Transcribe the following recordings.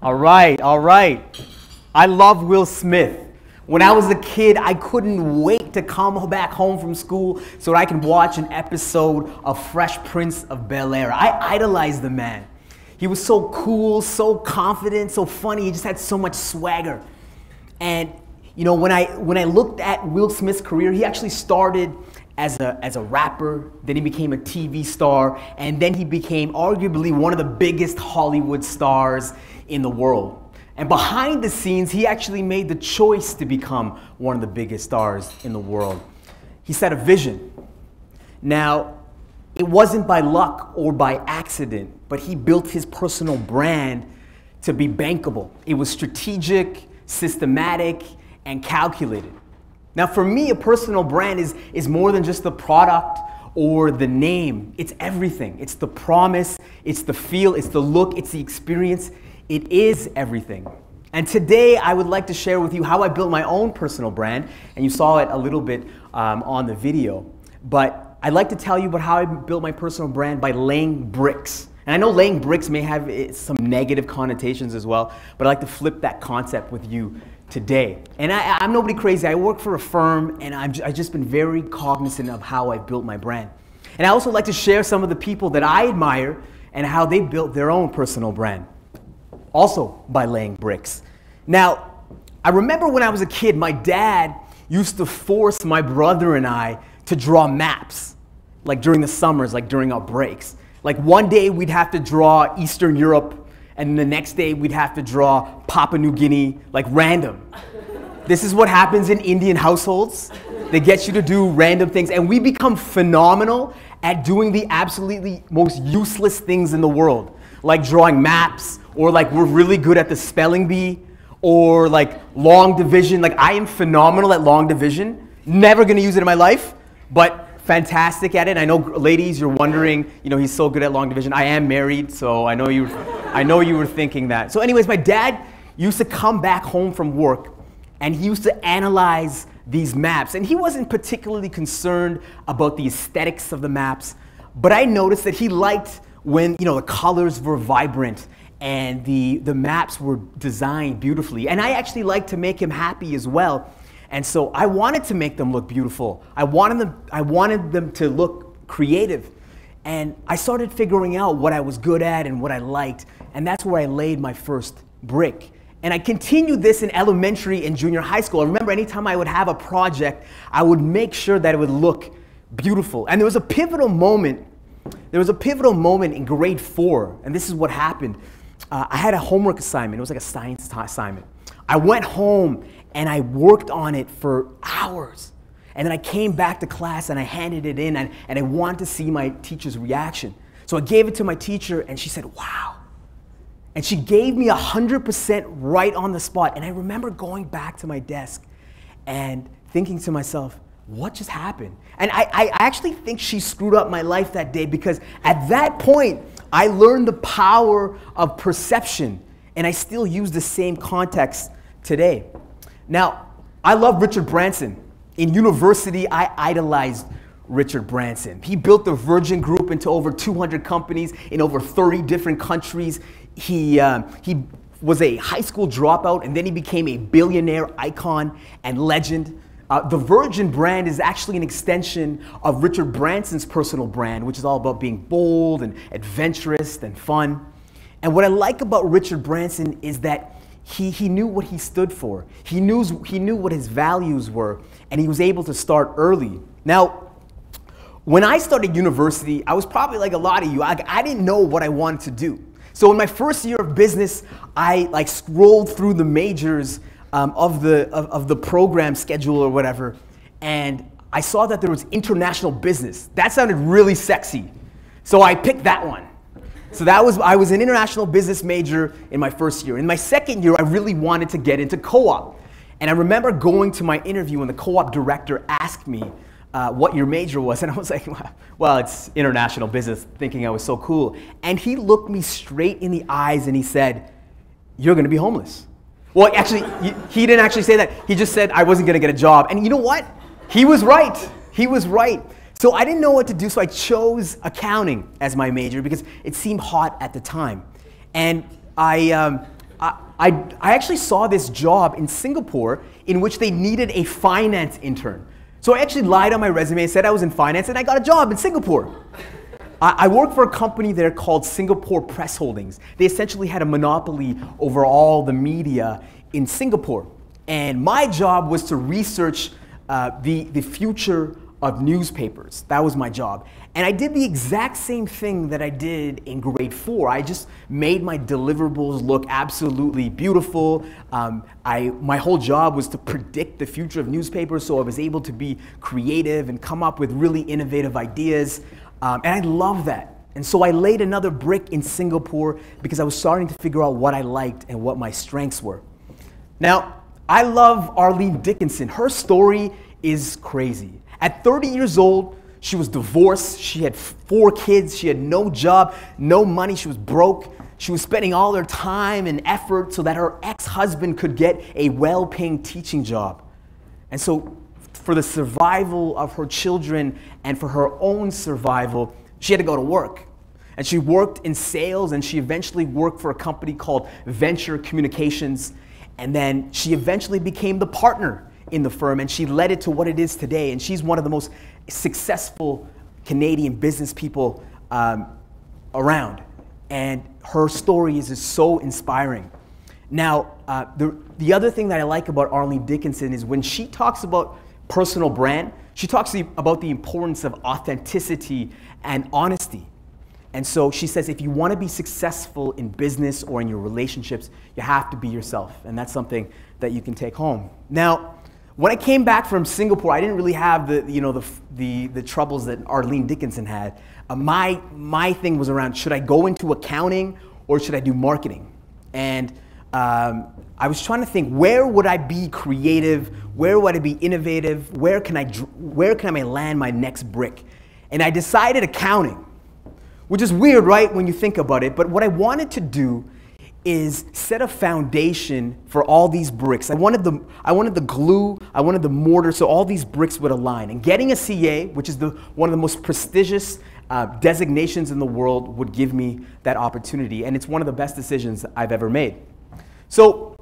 All right, all right. I love Will Smith. When I was a kid, I couldn't wait to come back home from school so that I could watch an episode of Fresh Prince of Bel-Air. I idolized the man. He was so cool, so confident, so funny. He just had so much swagger. And you know, when I looked at Will Smith's career, he actually started as a rapper, then he became a TV star, and then he became arguably one of the biggest Hollywood stars in the world. And behind the scenes, he actually made the choice to become one of the biggest stars in the world. He set a vision. Now, it wasn't by luck or by accident, but he built his personal brand to be bankable. It was strategic, systematic, and calculated. Now, for me, a personal brand is more than just the product or the name. It's everything. It's the promise, it's the feel, it's the look, it's the experience. It is everything. And today, I would like to share with you how I built my own personal brand. And you saw it a little bit on the video. But I'd like to tell you about how I built my personal brand by laying bricks. And I know laying bricks may have some negative connotations as well, but I'd like to flip that concept with you today. And I'm nobody crazy. I work for a firm, and I've just been very cognizant of how I built my brand. And I also like to share some of the people that I admire and how they built their own personal brand, also by laying bricks. Now, I remember when I was a kid, my dad used to force my brother and I to draw maps, like during the summers, like during our breaks. Like one day we'd have to draw Eastern Europe, and the next day we'd have to draw Papua New Guinea, like random. This is what happens in Indian households. They get you to do random things, and we become phenomenal at doing the absolutely most useless things in the world, like drawing maps, or like we're really good at the spelling bee, or like long division. Like I am phenomenal at long division. Never gonna use it in my life, but fantastic at it. I know, ladies, you're wondering, you know, he's so good at long division. I am married, so I know you were thinking that. So anyways, my dad used to come back home from work, and he used to analyze these maps. And he wasn't particularly concerned about the aesthetics of the maps, but I noticed that he liked when, you know, the colors were vibrant and the maps were designed beautifully. And I actually liked to make him happy as well. And so I wanted to make them look beautiful. I wanted them to look creative. And I started figuring out what I was good at and what I liked. And that's where I laid my first brick. And I continued this in elementary and junior high school. I remember anytime I would have a project, I would make sure that it would look beautiful. And there was a pivotal moment. There was a pivotal moment in grade 4. And this is what happened. I had a homework assignment. It was like a science assignment. I went home and I worked on it for hours. And then I came back to class and I handed it in, and I wanted to see my teacher's reaction. So I gave it to my teacher, and she said, wow. And she gave me 100% right on the spot. And I remember going back to my desk and thinking to myself, what just happened? And I actually think she screwed up my life that day, because at that point, I learned the power of perception, and I still use the same context today. Now, I love Richard Branson. In university, I idolized Richard Branson. He built the Virgin Group into over 200 companies in over 30 different countries. He was a high school dropout, and then he became a billionaire icon and legend. The Virgin brand is actually an extension of Richard Branson's personal brand, which is all about being bold and adventurous and fun. And what I like about Richard Branson is that he knew what he stood for. He knew what his values were, and he was able to start early. Now, when I started university, I was probably like a lot of you. I didn't know what I wanted to do. So in my first year of business, I like scrolled through the majors of the program schedule or whatever, and I saw that there was international business. That sounded really sexy, so I picked that one. So I was an international business major in my first year. In my second year, I really wanted to get into co-op. And I remember going to my interview, and the co-op director asked me what your major was. And I was like, well, it's international business, thinking I was so cool. And he looked me straight in the eyes and he said, you're going to be homeless. Well, actually, he didn't actually say that. He just said I wasn't going to get a job. And you know what? He was right. He was right. So I didn't know what to do, so I chose accounting as my major because it seemed hot at the time. And I I actually saw this job in Singapore in which they needed a finance intern. So I actually lied on my resume and said I was in finance, and I got a job in Singapore. I worked for a company there called Singapore Press Holdings. They essentially had a monopoly over all the media in Singapore. And my job was to research the future of newspapers. That was my job. And I did the exact same thing that I did in grade 4. I just made my deliverables look absolutely beautiful. My whole job was to predict the future of newspapers, so I was able to be creative and come up with really innovative ideas. And I love that. And so I laid another brick in Singapore because I was starting to figure out what I liked and what my strengths were. Now, I love Arlene Dickinson. Her story is crazy. At 30 years old, she was divorced, she had 4 kids, she had no job, no money, she was broke. She was spending all her time and effort so that her ex-husband could get a well-paying teaching job. And so for the survival of her children and for her own survival, she had to go to work. And she worked in sales, and she eventually worked for a company called Venture Communications. And then she eventually became the partner in the firm, and she led it to what it is today. And she's one of the most successful Canadian business people around. And her story is just so inspiring. Now, the other thing that I like about Arlene Dickinson is when she talks about personal brand, she talks about the importance of authenticity and honesty. And so she says, if you want to be successful in business or in your relationships, you have to be yourself. And that's something that you can take home. Now, when I came back from Singapore, I didn't really have the troubles that Arlene Dickinson had. My thing was around, should I go into accounting or should I do marketing? And I was trying to think, where would I be creative? Where would I be innovative? Where can I land my next brick? And I decided accounting, which is weird, right, when you think about it. But what I wanted to do is set a foundation for all these bricks. I wanted the glue, I wanted the mortar, so all these bricks would align. And getting a CA, which is one of the most prestigious designations in the world, would give me that opportunity. And it's one of the best decisions I've ever made. So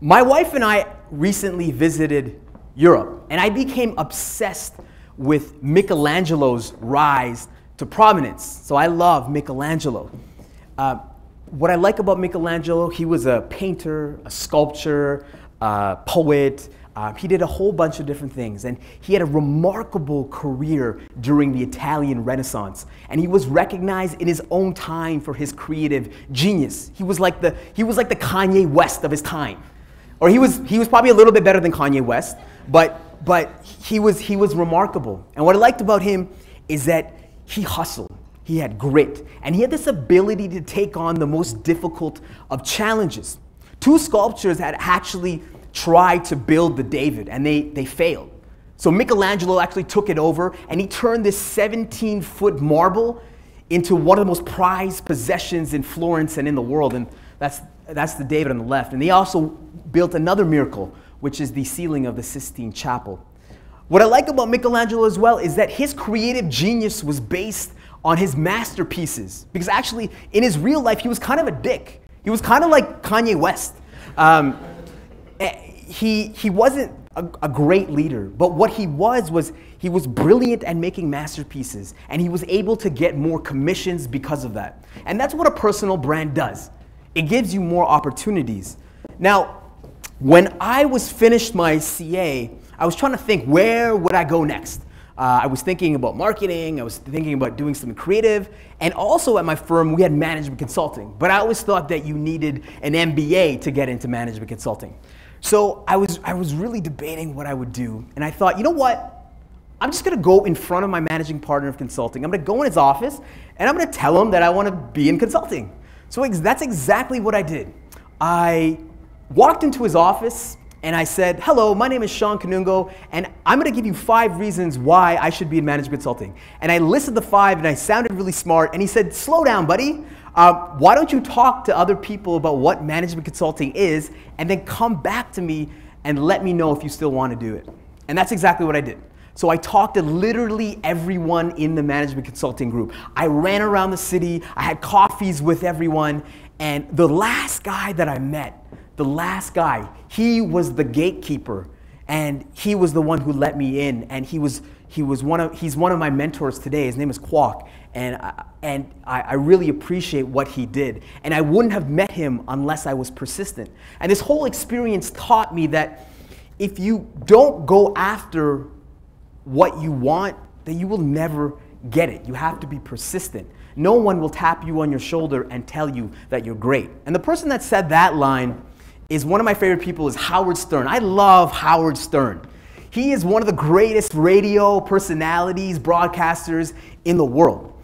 my wife and I recently visited Europe, and I became obsessed with Michelangelo's rise to prominence. So I love Michelangelo. What I like about Michelangelo, he was a painter, a sculptor, a poet. He did a whole bunch of different things, and he had a remarkable career during the Italian Renaissance. And he was recognized in his own time for his creative genius. He was like the Kanye West of his time, or he was probably a little bit better than Kanye West, but he was remarkable. And what I liked about him is that he hustled. He had grit, and he had this ability to take on the most difficult of challenges. 2 sculptors had actually tried to build the David, and they failed. So Michelangelo actually took it over, and he turned this 17-foot marble into one of the most prized possessions in Florence and in the world, and that's the David on the left. And he also built another miracle, which is the ceiling of the Sistine Chapel. What I like about Michelangelo as well is that his creative genius was based on his masterpieces, because actually in his real life he was kind of a dick. He was kind of like Kanye West. He wasn't a great leader, but what he was he was brilliant at making masterpieces, and he was able to get more commissions because of that. And that's what a personal brand does. It gives you more opportunities. Now, when I was finished my CA, I was trying to think, where would I go next? I was thinking about marketing, I was thinking about doing something creative, and also at my firm we had management consulting, but I always thought that you needed an MBA to get into management consulting. So I was really debating what I would do, and I thought, you know what? I'm just gonna go in front of my managing partner of consulting, I'm gonna go in his office, and I'm gonna tell him that I wanna be in consulting. So that's exactly what I did. I walked into his office, and I said, hello, my name is Shawn Kanungo, and I'm going to give you 5 reasons why I should be in management consulting. And I listed the 5, and I sounded really smart, and he said, slow down, buddy. Why don't you talk to other people about what management consulting is, and then come back to me and let me know if you still want to do it. And that's exactly what I did. So I talked to literally everyone in the management consulting group. I ran around the city, I had coffees with everyone, And the last guy that I met, he was the gatekeeper, and he was the one who let me in, and he's one of my mentors today. His name is Kwok, and I really appreciate what he did. And I wouldn't have met him unless I was persistent. And this whole experience taught me that if you don't go after what you want, then you will never get it. You have to be persistent. No one will tap you on your shoulder and tell you that you're great. And the person that said that line is one of my favorite people, is Howard Stern. I love Howard Stern. He is one of the greatest radio personalities, broadcasters in the world.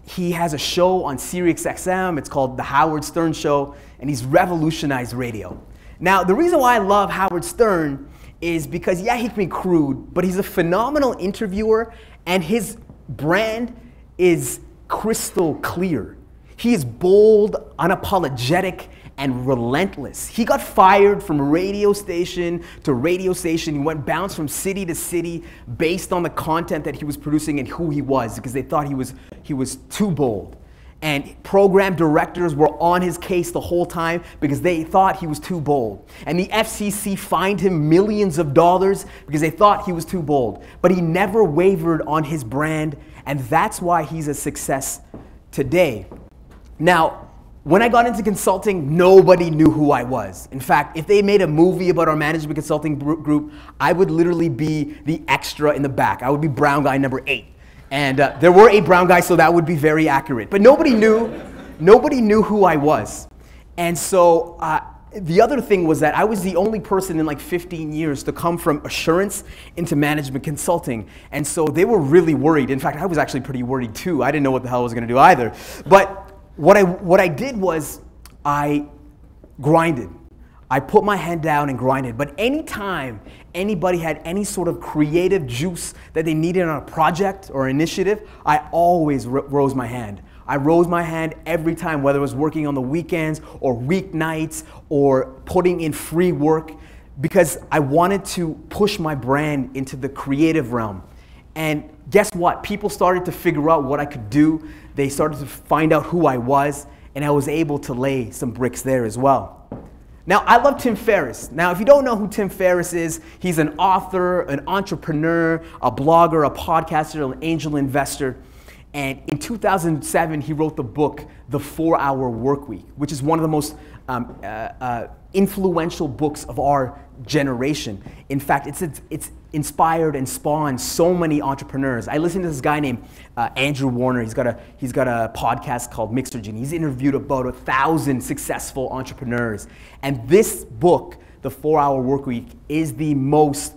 He has a show on SiriusXM. It's called The Howard Stern Show, and he's revolutionized radio. Now, the reason why I love Howard Stern is because, yeah, he can be crude, but he's a phenomenal interviewer, and his brand is crystal clear. He is bold, unapologetic, and relentless. He got fired from radio station to radio station. He went bounced from city to city based on the content that he was producing and who he was, because they thought he was too bold. And program directors were on his case the whole time because they thought he was too bold. And the FCC fined him millions of dollars because they thought he was too bold. But he never wavered on his brand, and that's why he's a success today. Now, when I got into consulting, nobody knew who I was. In fact, if they made a movie about our management consulting group, I would literally be the extra in the back. I would be brown guy number 8. And there were 8 brown guys, so that would be very accurate. But nobody knew who I was. And so the other thing was that I was the only person in like 15 years to come from assurance into management consulting. And so they were really worried. In fact, I was actually pretty worried too. I didn't know what the hell I was going to do either. But what I did was I grinded. I put my head down and grinded. But anytime anybody had any sort of creative juice that they needed on a project or initiative, I always rose my hand. I rose my hand every time, whether it was working on the weekends or weeknights or putting in free work, because I wanted to push my brand into the creative realm. And guess what? People started to figure out what I could do. They started to find out who I was, and I was able to lay some bricks there as well. Now, I love Tim Ferriss. Now, if you don't know who Tim Ferriss is, he's an author, an entrepreneur, a blogger, a podcaster, an angel investor. And in 2007, he wrote the book, The 4-Hour Workweek, which is one of the most influential books of our generation. In fact, it's inspired and spawned so many entrepreneurs. I listened to this guy named Andrew Warner. He's got a podcast called Mixergy. He's interviewed about 1,000 successful entrepreneurs. And this book, The 4-Hour Workweek, is the most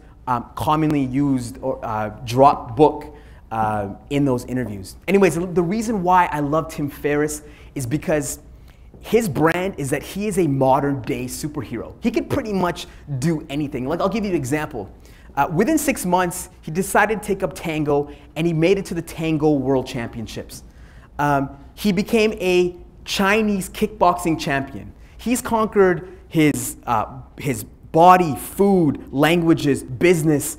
commonly used or dropped book in those interviews. Anyways, the reason why I love Tim Ferriss is because his brand is that he is a modern day superhero. He can pretty much do anything. Like, I'll give you an example. Within 6 months, he decided to take up Tango, and he made it to the Tango World Championships. He became a Chinese kickboxing champion. He's conquered his body, food, languages, business.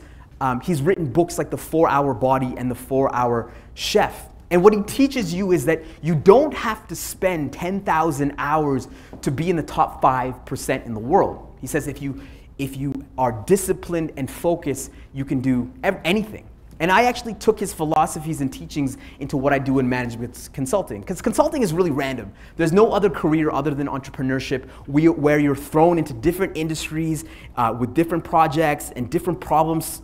He's written books like The 4-Hour Body and The 4-Hour Chef. And what he teaches you is that you don't have to spend 10,000 hours to be in the top 5% in the world. He says if you are disciplined and focused, you can do anything. And I actually took his philosophies and teachings into what I do in management consulting, because consulting is really random. There's no other career other than entrepreneurship where you're thrown into different industries with different projects and different problems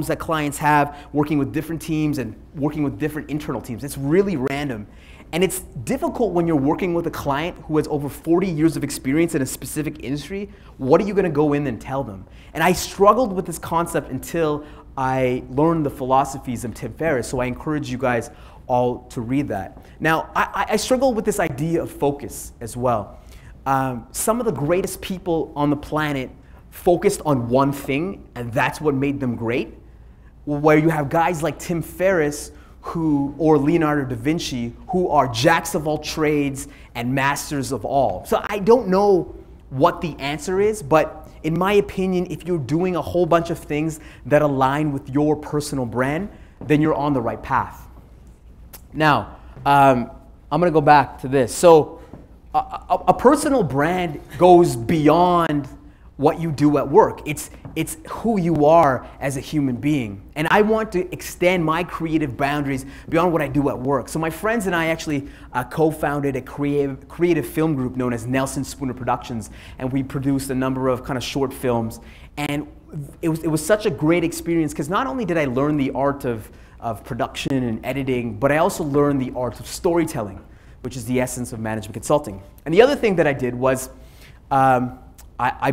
that clients have, working with different teams and working with different internal teams. It's really random. And it's difficult when you're working with a client who has over 40 years of experience in a specific industry. What are you going to go in and tell them? And I struggled with this concept until I learned the philosophies of Tim Ferriss, so I encourage you guys all to read that. Now, I struggle with this idea of focus as well. Some of the greatest people on the planet focused on one thing, and that's what made them great. Where you have guys like Tim Ferriss or Leonardo da Vinci, who are jacks of all trades and masters of all. So I don't know what the answer is, but in my opinion, if you're doing a whole bunch of things that align with your personal brand, then you're on the right path. Now, I'm gonna go back to this. So a personal brand goes beyond what you do at work. It's who you are as a human being. And I want to extend my creative boundaries beyond what I do at work. So my friends and I actually co-founded a creative film group known as Nelson Spooner Productions, and we produced a number of kind of short films. And it was such a great experience because not only did I learn the art of production and editing, but I also learned the art of storytelling, which is the essence of management consulting. And the other thing that I did was I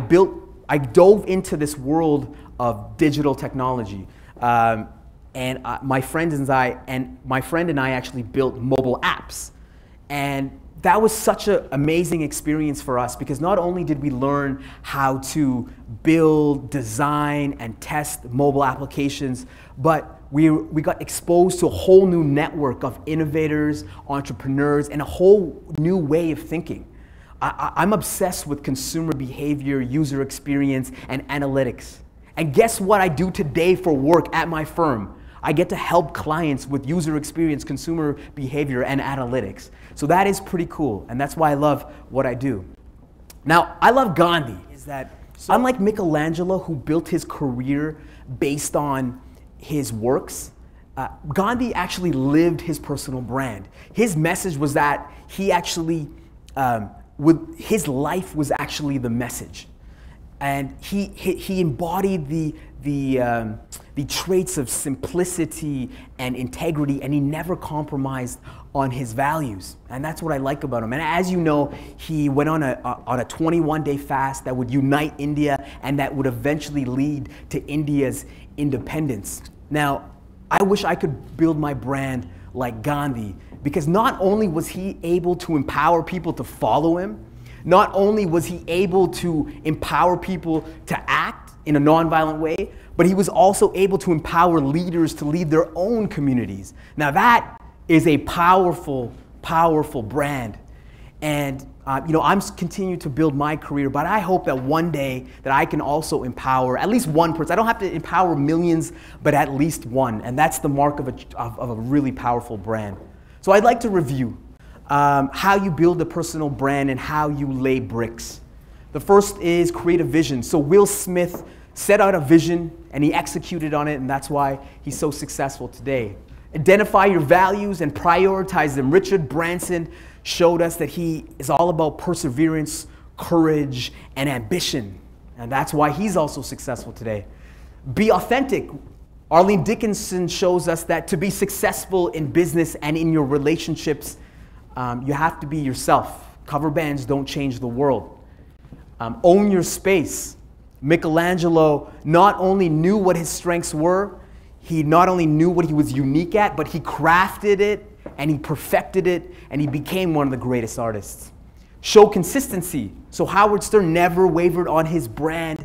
dove into this world of digital technology, and my friend and I actually built mobile apps, and that was such an amazing experience for us because not only did we learn how to build, design, and test mobile applications, but we got exposed to a whole new network of innovators, entrepreneurs, and a whole new way of thinking. I'm obsessed with consumer behavior, user experience, and analytics. And guess what I do today for work at my firm? I get to help clients with user experience, consumer behavior, and analytics. So that is pretty cool, and that's why I love what I do. Now, I love Gandhi. Is that unlike Michaelangelo, who built his career based on his works, Gandhi actually lived his personal brand. His message was that he actually his life was actually the message, and he embodied the traits of simplicity and integrity, and he never compromised on his values, and that's what I like about him. And as you know, he went on a 21-day fast that would unite India and that would eventually lead to India's independence. Now, I wish I could build my brand like Gandhi, because not only was he able to empower people to follow him, not only was he able to empower people to act in a nonviolent way, but he was also able to empower leaders to lead their own communities. Now that is a powerful, powerful brand. And I'm continuing to build my career, but I hope that one day that I can also empower at least one person. I don't have to empower millions, but at least one. And that's the mark of a really powerful brand. So I'd like to review how you build a personal brand and how you lay bricks. The first is create a vision. So Will Smith set out a vision and he executed on it, and that's why he's so successful today. Identify your values and prioritize them. Richard Branson showed us that he is all about perseverance, courage, and ambition, and that's why he's also successful today. Be authentic. Arlene Dickinson shows us that to be successful in business and in your relationships, you have to be yourself. Cover bands don't change the world. Own your space. Michelangelo not only knew what his strengths were, he not only knew what he was unique at, but he crafted it and he perfected it and he became one of the greatest artists. Show consistency. So Howard Stern never wavered on his brand,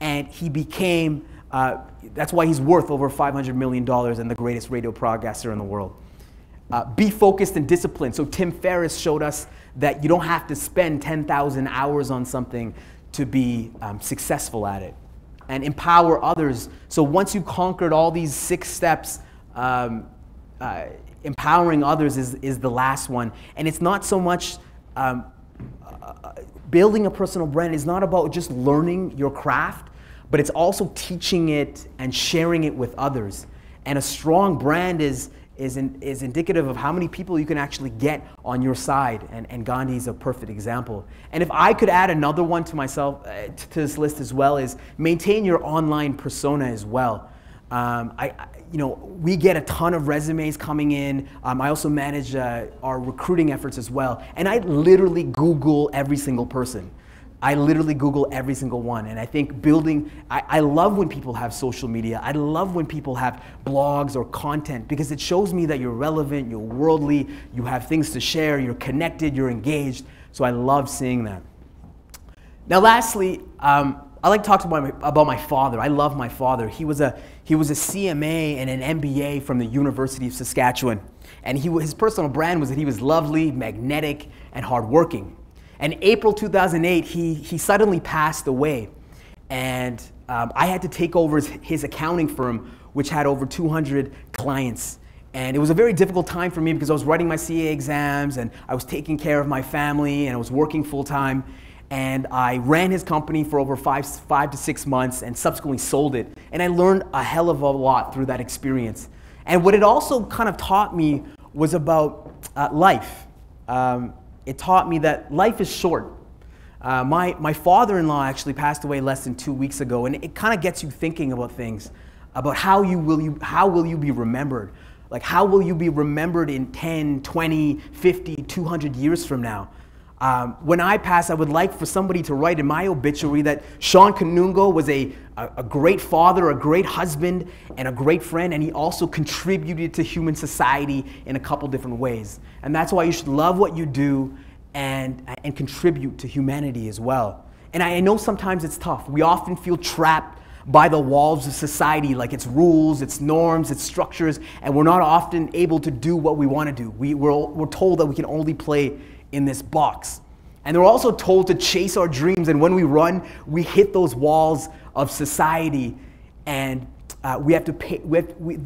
and he became, that's why he's worth over $500 million and the greatest radio broadcaster in the world. Be focused and disciplined. So Tim Ferriss showed us that you don't have to spend 10,000 hours on something to be successful at it. And empower others. So once you've conquered all these 6 steps, empowering others is the last one. And it's not so much, building a personal brand is not about just learning your craft, but it's also teaching it and sharing it with others. And a strong brand is indicative of how many people you can actually get on your side, and Gandhi is a perfect example. And if I could add another one to myself, to this list as well, is maintain your online persona as well. We get a ton of resumes coming in. I also manage our recruiting efforts as well, and I literally Google every single person. I literally Google every single one, and I think I love when people have social media. I love when people have blogs or content, because it shows me that you're relevant, you're worldly, you have things to share, you're connected, you're engaged. So I love seeing that. Now lastly, I like to talk about my father. I love my father. He was a CMA and an MBA from the University of Saskatchewan, and his personal brand was that he was lovely, magnetic, and hardworking. And April 2008, he suddenly passed away, and I had to take over his accounting firm, which had over 200 clients. And it was a very difficult time for me because I was writing my CA exams and I was taking care of my family and I was working full time. And I ran his company for over five to 6 months and subsequently sold it. And I learned a hell of a lot through that experience. And what it also kind of taught me was about life. It taught me that life is short. My father-in-law actually passed away less than 2 weeks ago, and it kind of gets you thinking about things, about how will you be remembered? Like, how will you be remembered in 10, 20, 50, 200 years from now? When I pass, I would like for somebody to write in my obituary that Shawn Kanungo was a great father, a great husband, and a great friend, and he also contributed to human society in a couple different ways. And that's why you should love what you do and contribute to humanity as well. And I know sometimes it's tough. We often feel trapped by the walls of society, like its rules, its norms, its structures, and we're not often able to do what we want to do. We're told that we can only play in this box. And they're also told to chase our dreams, and when we run, we hit those walls of society, and we have to pay,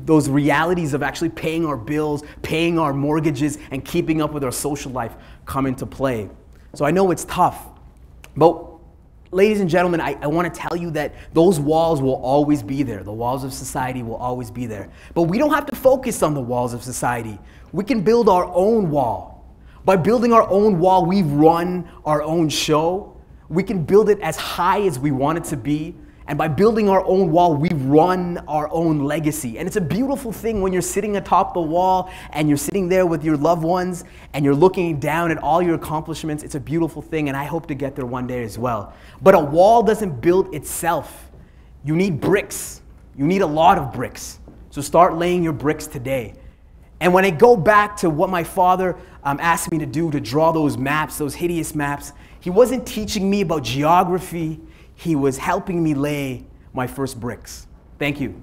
those realities of actually paying our bills, paying our mortgages, and keeping up with our social life come into play. So I know it's tough, but ladies and gentlemen, I want to tell you that those walls will always be there. The walls of society will always be there. But we don't have to focus on the walls of society. We can build our own wall. By building our own wall, we run our own show. We can build it as high as we want it to be. And by building our own wall, we run our own legacy. And it's a beautiful thing when you're sitting atop the wall and you're sitting there with your loved ones and you're looking down at all your accomplishments. It's a beautiful thing, and I hope to get there one day as well. But a wall doesn't build itself. You need bricks. You need a lot of bricks. So start laying your bricks today. And when I go back to what my father asked me to do, to draw those maps, those hideous maps, he wasn't teaching me about geography. He was helping me lay my first bricks. Thank you.